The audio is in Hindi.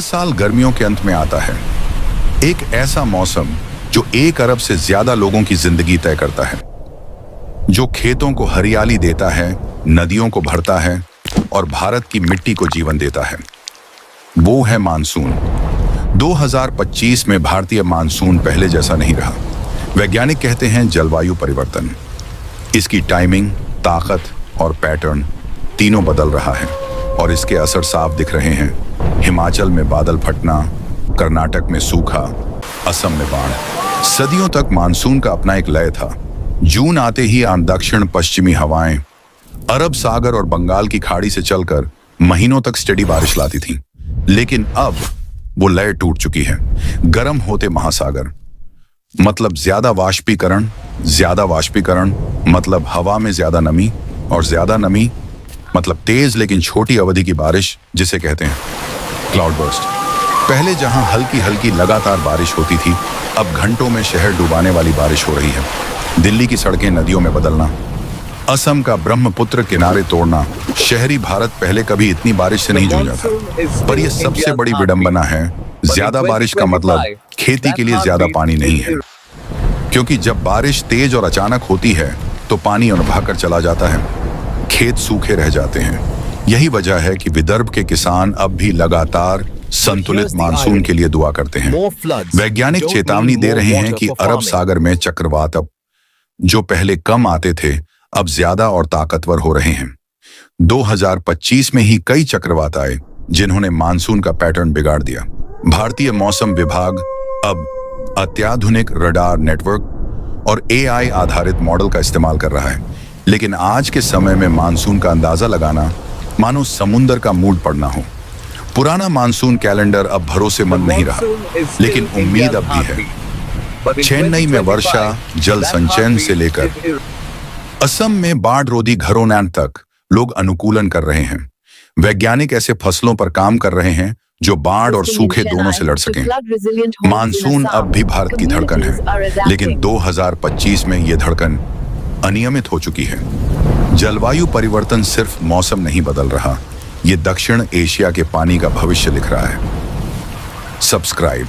साल गर्मियों के अंत में आता है, एक ऐसा मौसम जो 1 अरब से ज्यादा लोगों की जिंदगी तय करता है, जो खेतों को हरियाली देता है, नदियों को भरता है और भारत की मिट्टी को जीवन देता है। वो है मानसून। 2025 में भारतीय मानसून पहले जैसा नहीं रहा। वैज्ञानिक कहते हैं जलवायु परिवर्तन। इसकी टाइमिंग, ताकत और पैटर्न तीनों बदल रहा है और इसके असर साफ दिख रहे हैं। हिमाचल में बादल फटना, कर्नाटक में सूखा, असम में बाढ़। सदियों तक मानसून का अपना एक लय था। जून आते ही दक्षिण पश्चिमी हवाएं अरब सागर और बंगाल की खाड़ी से चलकर महीनों तक स्टेडी बारिश लाती थीं। लेकिन अब वो लय टूट चुकी है। गर्म होते महासागर मतलब ज्यादा वाष्पीकरण मतलब हवा में ज्यादा नमी, और ज्यादा नमी मतलब तेज लेकिन छोटी अवधि की बारिश, जिसे कहते हैं क्लाउड बर्स्ट। पहले जहां हल्की हल्की लगातार बारिश होती थी, अब घंटों में शहर डुबाने वाली बारिश हो रही है। दिल्ली की सड़कें नदियों में बदलना, असम का ब्रह्मपुत्र किनारे तोड़ना। शहरी भारत पहले कभी इतनी बारिश से नहीं जूझा था। पर यह सबसे बड़ी विडंबना है, ज्यादा बारिश का मतलब खेती के लिए ज्यादा पानी नहीं है, क्योंकि जब बारिश तेज और अचानक होती है तो पानी अनभा कर चला जाता है, खेत सूखे रह जाते हैं। यही वजह है कि विदर्भ के किसान अब भी लगातार संतुलित मानसून के लिए दुआ करते हैं। वैज्ञानिक चेतावनी दे रहे हैं कि अरब सागर में चक्रवात अब जो पहले कम आते थे, अब ज्यादा और ताकतवर हो रहे हैं। 2025 में ही कई चक्रवात आए जिन्होंने मानसून का पैटर्न बिगाड़ दिया। भारतीय मौसम विभाग अब अत्याधुनिक रडार नेटवर्क और AI आधारित मॉडल का इस्तेमाल कर रहा है। लेकिन आज के समय में मानसून का अंदाजा लगाना मानो समुंदर का मूड पड़ना हो। पुराना मानसून कैलेंडर अब भरोसेमंद नहीं रहा, लेकिन उम्मीद अब भी है। चेन्नई में वर्षा जल संचयन से लेकर असम में बाढ़ रोधी घरों तक लोग अनुकूलन कर रहे हैं। वैज्ञानिक ऐसे फसलों पर काम कर रहे हैं जो बाढ़ और सूखे दोनों से लड़ सकें। मानसून अब भी भारत की धड़कन है, लेकिन 2025 में यह धड़कन अनियमित हो चुकी है। जलवायु परिवर्तन सिर्फ मौसम नहीं बदल रहा, ये दक्षिण एशिया के पानी का भविष्य लिख रहा है। सब्सक्राइब